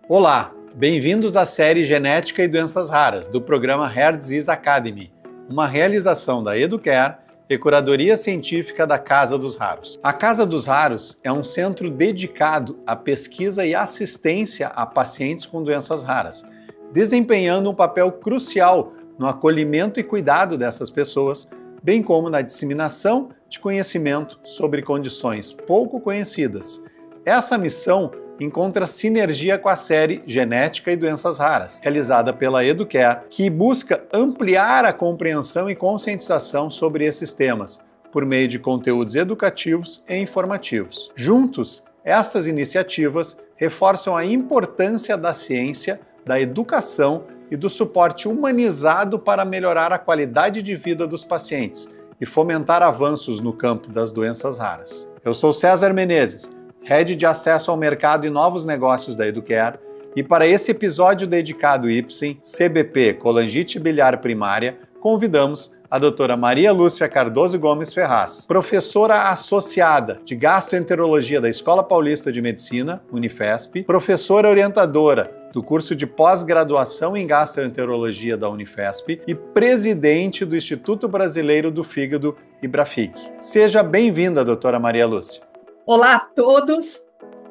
Olá, bem-vindos à série Genética e Doenças Raras, do programa Rare Disease Academy, uma realização da Educare e curadoria científica da Casa dos Raros. A Casa dos Raros é um centro dedicado à pesquisa e assistência a pacientes com doenças raras, desempenhando um papel crucial no acolhimento e cuidado dessas pessoas, bem como na disseminação de conhecimento sobre condições pouco conhecidas. Essa missão encontra sinergia com a série Genética e Doenças Raras, realizada pela Educare, que busca ampliar a compreensão e conscientização sobre esses temas, por meio de conteúdos educativos e informativos. Juntos, essas iniciativas reforçam a importância da ciência, da educação e do suporte humanizado para melhorar a qualidade de vida dos pacientes e fomentar avanços no campo das doenças raras. Eu sou César Menezes, Head de Acesso ao Mercado e Novos Negócios da Educare, e para esse episódio dedicado IPSEM, CBP, colangite biliar primária, convidamos a doutora Maria Lúcia Cardoso Gomes Ferraz, professora associada de Gastroenterologia da Escola Paulista de Medicina, Unifesp, professora orientadora do curso de pós-graduação em Gastroenterologia da Unifesp e presidente do Instituto Brasileiro do Fígado, IBRAFIC. Seja bem-vinda, doutora Maria Lúcia. Olá a todos,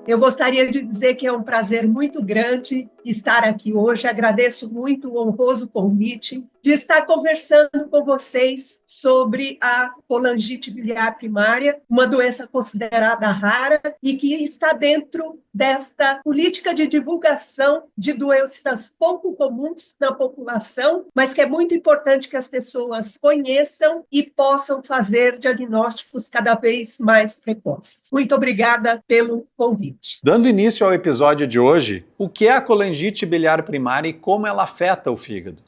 eu gostaria de dizer que é um prazer muito grande estar aqui hoje, agradeço muito o honroso convite de estar conversando com vocês sobre a colangite biliar primária, uma doença considerada rara e que está dentro desta política de divulgação de doenças pouco comuns na população, mas que é muito importante que as pessoas conheçam e possam fazer diagnósticos cada vez mais precoces. Muito obrigada pelo convite. Dando início ao episódio de hoje, o que é a colangite biliar primária e como ela afeta o fígado?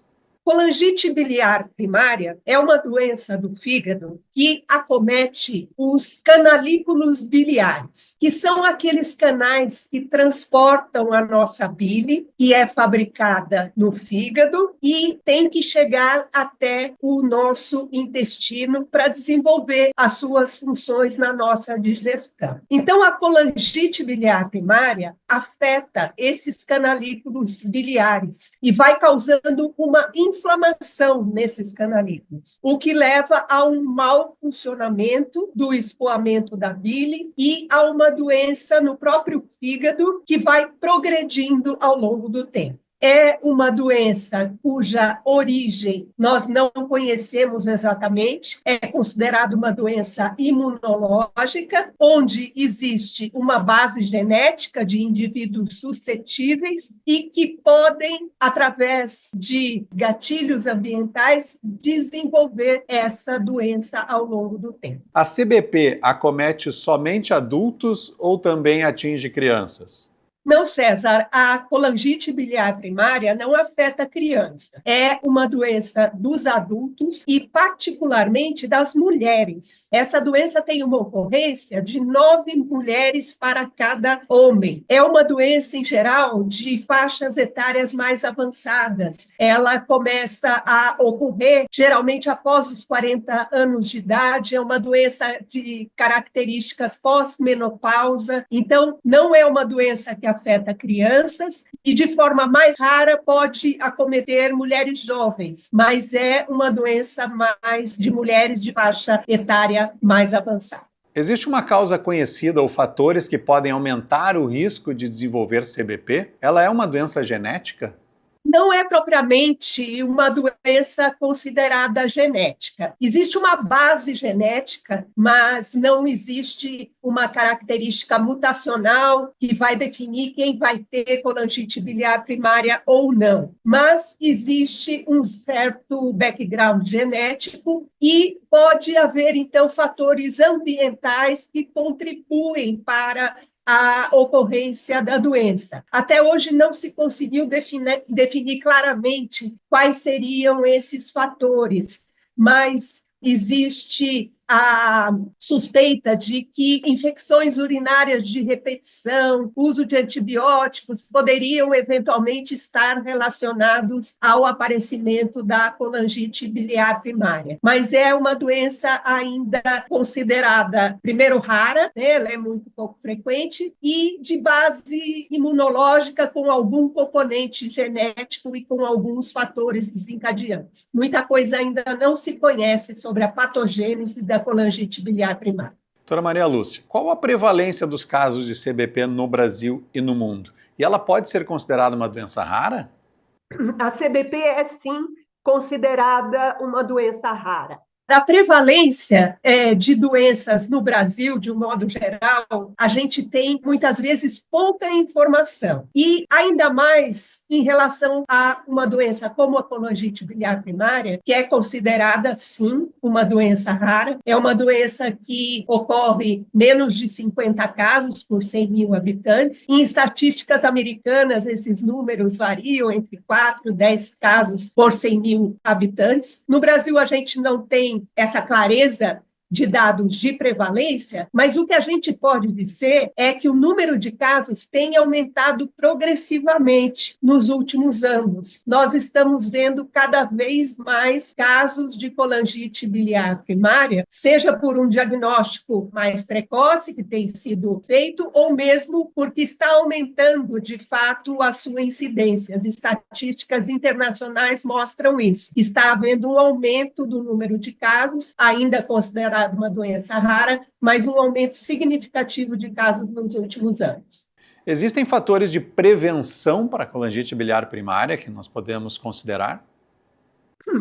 Colangite biliar primária é uma doença do fígado que acomete os canalículos biliares, que são aqueles canais que transportam a nossa bile, que é fabricada no fígado e tem que chegar até o nosso intestino para desenvolver as suas funções na nossa digestão. Então, a colangite biliar primária afeta esses canalículos biliares e vai causando uma inflamação nesses canalículos, o que leva a um mau funcionamento do escoamento da bile e a uma doença no próprio fígado que vai progredindo ao longo do tempo. É uma doença cuja origem nós não conhecemos exatamente, é considerada uma doença imunológica, onde existe uma base genética de indivíduos suscetíveis e que podem, através de gatilhos ambientais, desenvolver essa doença ao longo do tempo. A CBP acomete somente adultos ou também atinge crianças? Não, César, a colangite biliar primária não afeta a criança. É uma doença dos adultos e, particularmente, das mulheres. Essa doença tem uma ocorrência de 9 mulheres para cada homem. É uma doença, em geral, de faixas etárias mais avançadas. Ela começa a ocorrer, geralmente, após os 40 anos de idade. É uma doença de características pós-menopausa. Então, não é uma doença que afeta crianças e, de forma mais rara, pode acometer mulheres jovens, mas é uma doença mais de mulheres de faixa etária mais avançada. Existe uma causa conhecida ou fatores que podem aumentar o risco de desenvolver CBP? Ela é uma doença genética? Não é propriamente uma doença considerada genética. Existe uma base genética, mas não existe uma característica mutacional que vai definir quem vai ter colangite biliar primária ou não. Mas existe um certo background genético e pode haver, então, fatores ambientais que contribuem para a ocorrência da doença. Até hoje não se conseguiu definir claramente quais seriam esses fatores, mas existe a suspeita de que infecções urinárias de repetição, uso de antibióticos, poderiam eventualmente estar relacionados ao aparecimento da colangite biliar primária. Mas é uma doença ainda considerada, primeiro, rara, né? Ela é muito pouco frequente, e de base imunológica, com algum componente genético e com alguns fatores desencadeantes. Muita coisa ainda não se conhece sobre a patogênese da colangite biliar primária. Doutora Maria Lúcia, qual a prevalência dos casos de CBP no Brasil e no mundo? E ela pode ser considerada uma doença rara? A CBP é, sim, considerada uma doença rara. A prevalência de doenças no Brasil, de um modo geral, a gente tem, muitas vezes, pouca informação. E, ainda mais, em relação a uma doença como a colangite biliar primária, que é considerada, sim, uma doença rara. É uma doença que ocorre menos de 50 casos por 100 mil habitantes. Em estatísticas americanas, esses números variam entre 4 e 10 casos por 100 mil habitantes. No Brasil, a gente não tem essa clareza de dados de prevalência, mas o que a gente pode dizer é que o número de casos tem aumentado progressivamente nos últimos anos. Nós estamos vendo cada vez mais casos de colangite biliar primária, seja por um diagnóstico mais precoce que tem sido feito, ou mesmo porque está aumentando, de fato, a sua incidência. As estatísticas internacionais mostram isso. Está havendo um aumento do número de casos, ainda considerado uma doença rara, mas um aumento significativo de casos nos últimos anos. Existem fatores de prevenção para a colangite biliar primária que nós podemos considerar?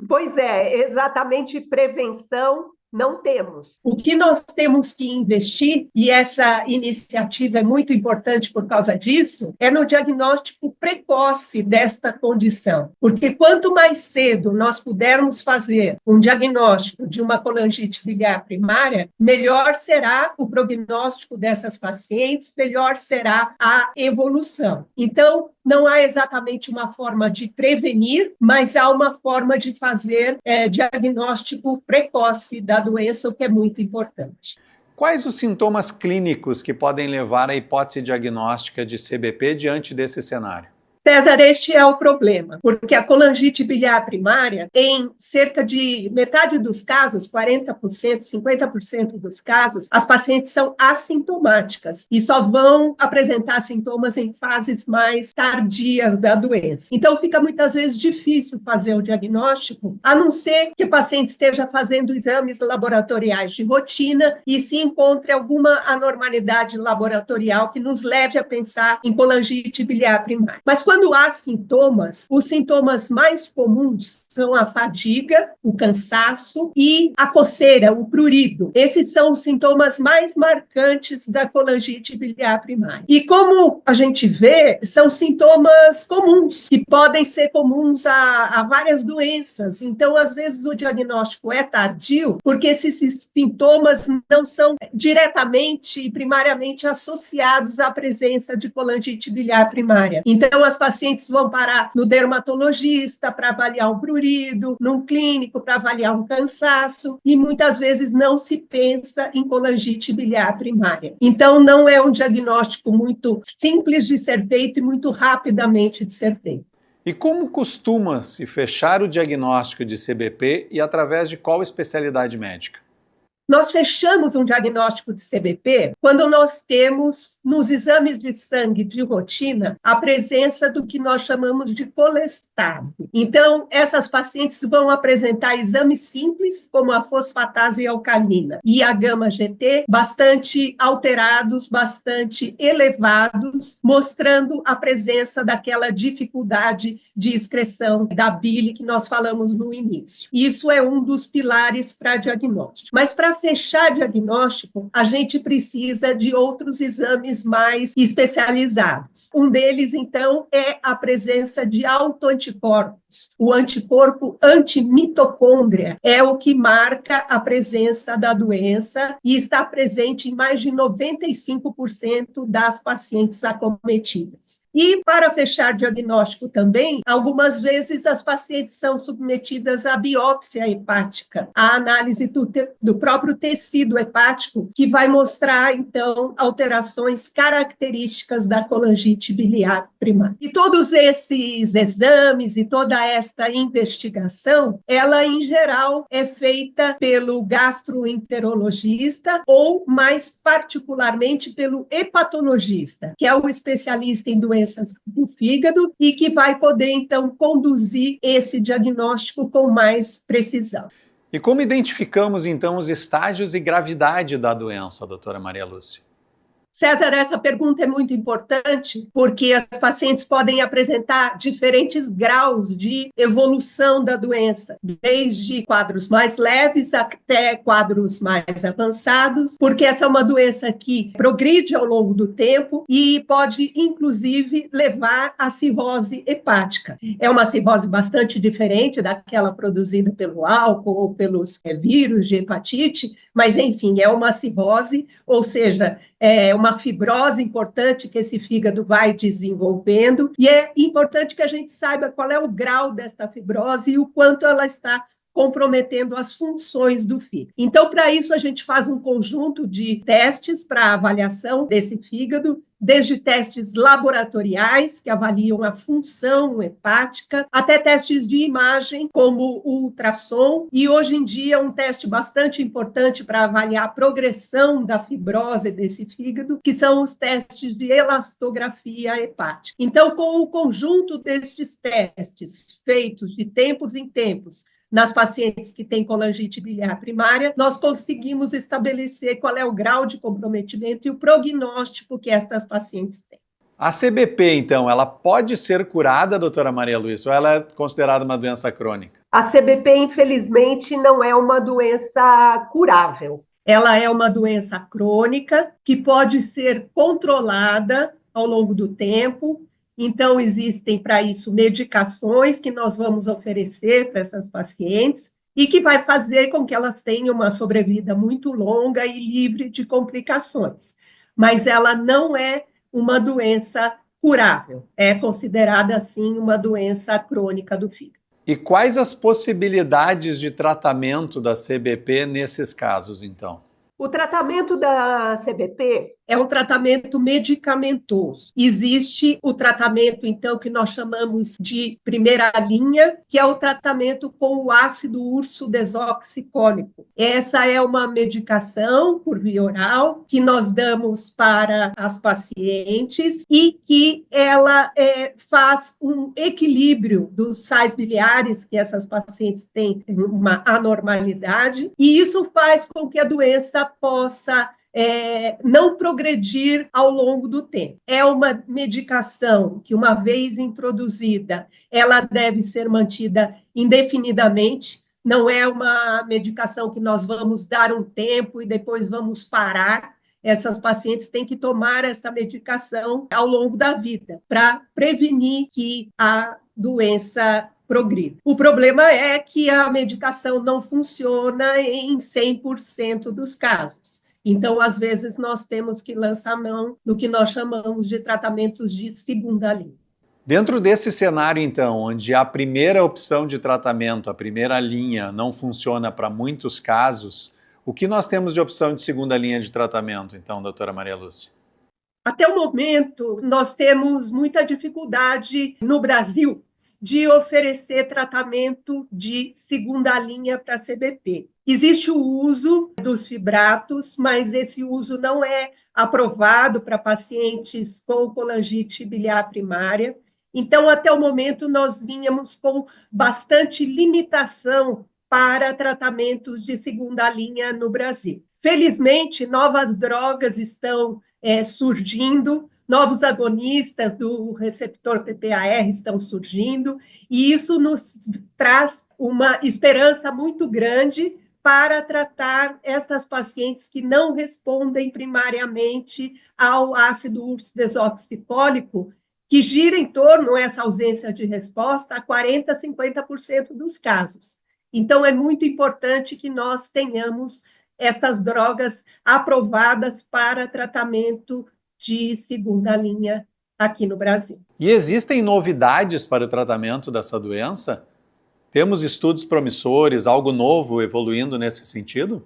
Pois é, exatamente prevenção não temos. O que nós temos que investir, e essa iniciativa é muito importante por causa disso, é no diagnóstico precoce desta condição. Porque quanto mais cedo nós pudermos fazer um diagnóstico de uma colangite biliar primária, melhor será o prognóstico dessas pacientes, melhor será a evolução. Então, não há exatamente uma forma de prevenir, mas há uma forma de fazer diagnóstico precoce da doença, o que é muito importante. Quais os sintomas clínicos que podem levar à hipótese diagnóstica de CBP diante desse cenário? César, este é o problema, porque a colangite biliar primária, em cerca de metade dos casos, 40%, 50% dos casos, as pacientes são assintomáticas e só vão apresentar sintomas em fases mais tardias da doença. Então, fica muitas vezes difícil fazer o diagnóstico, a não ser que o paciente esteja fazendo exames laboratoriais de rotina e se encontre alguma anormalidade laboratorial que nos leve a pensar em colangite biliar primária. Mas quando há sintomas, os sintomas mais comuns são a fadiga, o cansaço e a coceira, o prurido. Esses são os sintomas mais marcantes da colangite biliar primária. E como a gente vê, são sintomas comuns, que podem ser comuns a várias doenças. Então, às vezes, o diagnóstico é tardio, porque esses sintomas não são diretamente e primariamente associados à presença de colangite biliar primária. Então, as pacientes vão parar no dermatologista para avaliar um prurido, num clínico para avaliar um cansaço, e muitas vezes não se pensa em colangite biliar primária. Então, não é um diagnóstico muito simples de ser feito e muito rapidamente de ser feito. E como costuma-se fechar o diagnóstico de CBP e através de qual especialidade médica? Nós fechamos um diagnóstico de CBP quando nós temos, nos exames de sangue de rotina, a presença do que nós chamamos de colestase. Então, essas pacientes vão apresentar exames simples, como a fosfatase alcalina e a gama-GT, bastante alterados, bastante elevados, mostrando a presença daquela dificuldade de excreção da bile que nós falamos no início. Isso é um dos pilares para diagnóstico. Mas para fechar diagnóstico, a gente precisa de outros exames mais especializados. Um deles, então, é a presença de autoanticorpos. O anticorpo antimitocôndria é o que marca a presença da doença e está presente em mais de 95% das pacientes acometidas. E para fechar diagnóstico também, algumas vezes as pacientes são submetidas à biópsia hepática, a análise do próprio tecido hepático, que vai mostrar, então, alterações características da colangite biliar primária. E todos esses exames e toda esta investigação, ela, em geral, é feita pelo gastroenterologista ou, mais particularmente, pelo hepatologista, que é o especialista em doenças do fígado e que vai poder, então, conduzir esse diagnóstico com mais precisão. E como identificamos, então, os estágios e gravidade da doença, doutora Maria Lúcia? César, essa pergunta é muito importante porque as pacientes podem apresentar diferentes graus de evolução da doença, desde quadros mais leves até quadros mais avançados, porque essa é uma doença que progride ao longo do tempo e pode, inclusive, levar à cirrose hepática. É uma cirrose bastante diferente daquela produzida pelo álcool ou pelos vírus de hepatite, mas, enfim, é uma cirrose, ou seja, é uma fibrose importante que esse fígado vai desenvolvendo, e é importante que a gente saiba qual é o grau desta fibrose e o quanto ela está comprometendo as funções do fígado. Então, para isso, a gente faz um conjunto de testes para avaliação desse fígado, desde testes laboratoriais, que avaliam a função hepática, até testes de imagem, como o ultrassom, e hoje em dia um teste bastante importante para avaliar a progressão da fibrose desse fígado, que são os testes de elastografia hepática. Então, com o conjunto destes testes, feitos de tempos em tempos, nas pacientes que têm colangite biliar primária, nós conseguimos estabelecer qual é o grau de comprometimento e o prognóstico que estas pacientes têm. A CBP, então, ela pode ser curada, doutora Maria Lúcia, ou ela é considerada uma doença crônica? A CBP, infelizmente, não é uma doença curável. Ela é uma doença crônica que pode ser controlada ao longo do tempo. Então, existem para isso medicações que nós vamos oferecer para essas pacientes e que vai fazer com que elas tenham uma sobrevida muito longa e livre de complicações. Mas ela não é uma doença curável, é considerada, sim, uma doença crônica do fígado. E quais as possibilidades de tratamento da CBP nesses casos, então? O tratamento da CBP é um tratamento medicamentoso. Existe o tratamento, então, que nós chamamos de primeira linha, que é o tratamento com o ácido ursodesoxicólico. Essa é uma medicação por via oral que nós damos para as pacientes e que ela faz um equilíbrio dos sais biliares, que essas pacientes têm uma anormalidade, e isso faz com que a doença possa não progredir ao longo do tempo. É uma medicação que, uma vez introduzida, ela deve ser mantida indefinidamente. Não é uma medicação que nós vamos dar um tempo e depois vamos parar. Essas pacientes têm que tomar essa medicação ao longo da vida para prevenir que a doença progrida. O problema é que a medicação não funciona em 100% dos casos. Então, às vezes, nós temos que lançar mão do que nós chamamos de tratamentos de segunda linha. Dentro desse cenário, então, onde a primeira opção de tratamento, a primeira linha, não funciona para muitos casos, o que nós temos de opção de segunda linha de tratamento, então, doutora Maria Lúcia? Até o momento, nós temos muita dificuldade no Brasil de oferecer tratamento de segunda linha para CBP. Existe o uso dos fibratos, mas esse uso não é aprovado para pacientes com colangite biliar primária. Então, até o momento, nós vínhamos com bastante limitação para tratamentos de segunda linha no Brasil. Felizmente, novas drogas estão surgindo, novos agonistas do receptor PPAR estão surgindo, e isso nos traz uma esperança muito grande para tratar estas pacientes que não respondem primariamente ao ácido ursodesoxicólico, que gira em torno, essa ausência de resposta, a 40% a 50% dos casos. Então, é muito importante que nós tenhamos estas drogas aprovadas para tratamento de segunda linha aqui no Brasil. E existem novidades para o tratamento dessa doença? Temos estudos promissores, algo novo evoluindo nesse sentido?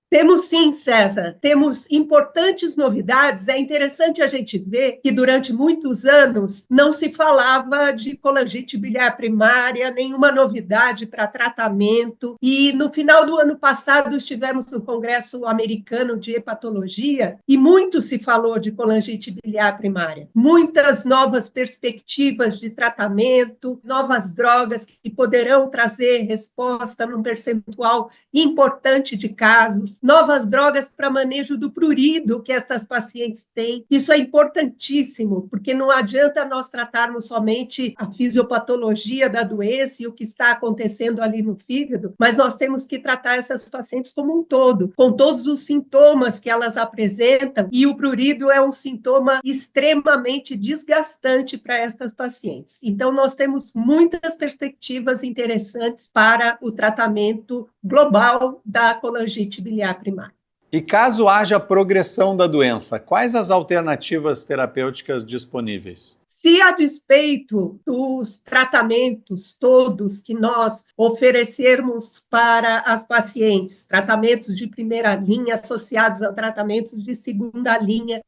Temos sim, César. Temos importantes novidades. É interessante a gente ver que durante muitos anos não se falava de colangite biliar primária, nenhuma novidade para tratamento. E no final do ano passado estivemos no Congresso Americano de Hepatologia e muito se falou de colangite biliar primária. Muitas novas perspectivas de tratamento, novas drogas que poderão trazer resposta num percentual importante de casos, novas drogas para manejo do prurido que essas pacientes têm. Isso é importantíssimo, porque não adianta nós tratarmos somente a fisiopatologia da doença e o que está acontecendo ali no fígado, mas nós temos que tratar essas pacientes como um todo, com todos os sintomas que elas apresentam, e o prurido é um sintoma extremamente desgastante para essas pacientes. Então, nós temos muitas perspectivas interessantes para o tratamento global da colangite biliar primária. E caso haja progressão da doença, quais as alternativas terapêuticas disponíveis? Se a despeito dos tratamentos todos que nós oferecermos para as pacientes, tratamentos de primeira linha associados a tratamentos de segunda linha,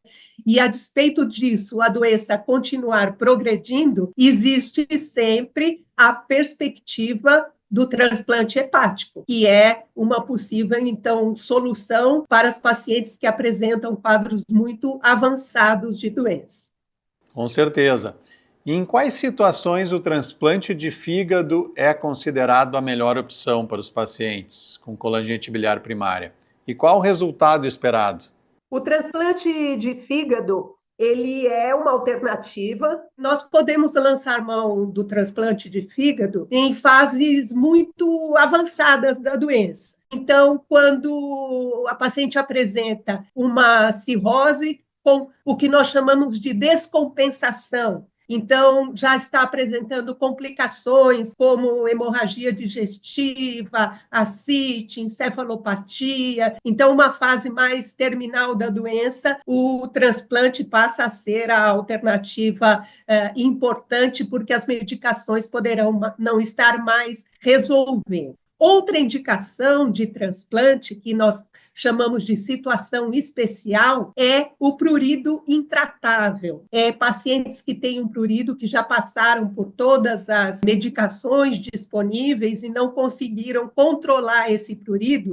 e a despeito disso a doença continuar progredindo, existe sempre a perspectiva do transplante hepático, que é uma possível, então, solução para as pacientes que apresentam quadros muito avançados de doença. Com certeza. E em quais situações o transplante de fígado é considerado a melhor opção para os pacientes com colangite biliar primária? E qual o resultado esperado? O transplante de fígado, ele é uma alternativa. Nós podemos lançar mão do transplante de fígado em fases muito avançadas da doença. Então, quando a paciente apresenta uma cirrose com o que nós chamamos de descompensação, então já está apresentando complicações como hemorragia digestiva, ascite, encefalopatia. Então, uma fase mais terminal da doença, o transplante passa a ser a alternativa importante, porque as medicações poderão não estar mais resolvendo. Outra indicação de transplante, que nós chamamos de situação especial, é o prurido intratável. Pacientes que têm um prurido que já passaram por todas as medicações disponíveis e não conseguiram controlar esse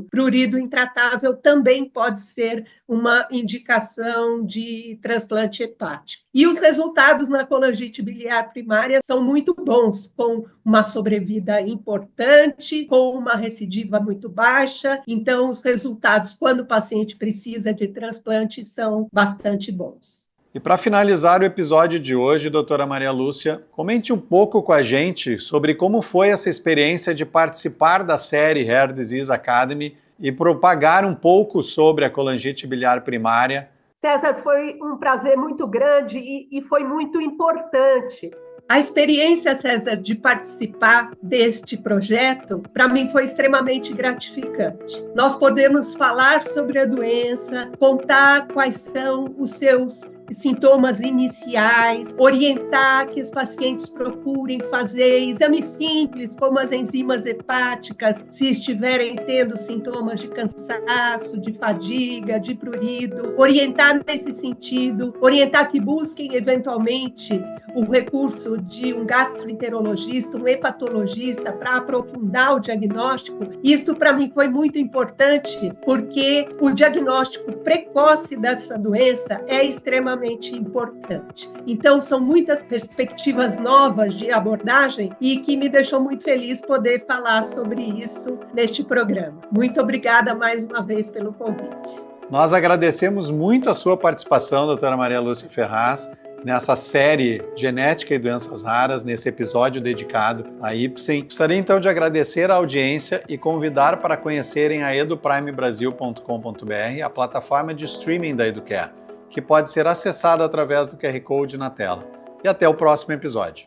prurido intratável também pode ser uma indicação de transplante hepático. E os resultados na colangite biliar primária são muito bons, com uma sobrevida importante, com uma recidiva muito baixa. Então, os resultados, quando o paciente precisa de transplante, são bastante bons. E para finalizar o episódio de hoje, doutora Maria Lúcia, comente um pouco com a gente sobre como foi essa experiência de participar da série Rare Disease Academy e propagar um pouco sobre a colangite biliar primária. César, foi um prazer muito grande e foi muito importante. A experiência, César, de participar deste projeto, para mim foi extremamente gratificante. Nós podemos falar sobre a doença, contar quais são os seus sintomas iniciais, orientar que os pacientes procurem fazer exames simples, como as enzimas hepáticas, se estiverem tendo sintomas de cansaço, de fadiga, de prurido, orientar nesse sentido, orientar que busquem eventualmente o recurso de um gastroenterologista, um hepatologista, para aprofundar o diagnóstico. Isso, para mim, foi muito importante, porque o diagnóstico precoce dessa doença é extremamente importante. Então, são muitas perspectivas novas de abordagem e que me deixou muito feliz poder falar sobre isso neste programa. Muito obrigada mais uma vez pelo convite. Nós agradecemos muito a sua participação, doutora Maria Lúcia Ferraz, nessa série Genética e Doenças Raras, nesse episódio dedicado à Ipsen. Gostaria então de agradecer a audiência e convidar para conhecerem a eduprimebrasil.com.br, a plataforma de streaming da Educare, que pode ser acessado através do QR Code na tela. E até o próximo episódio.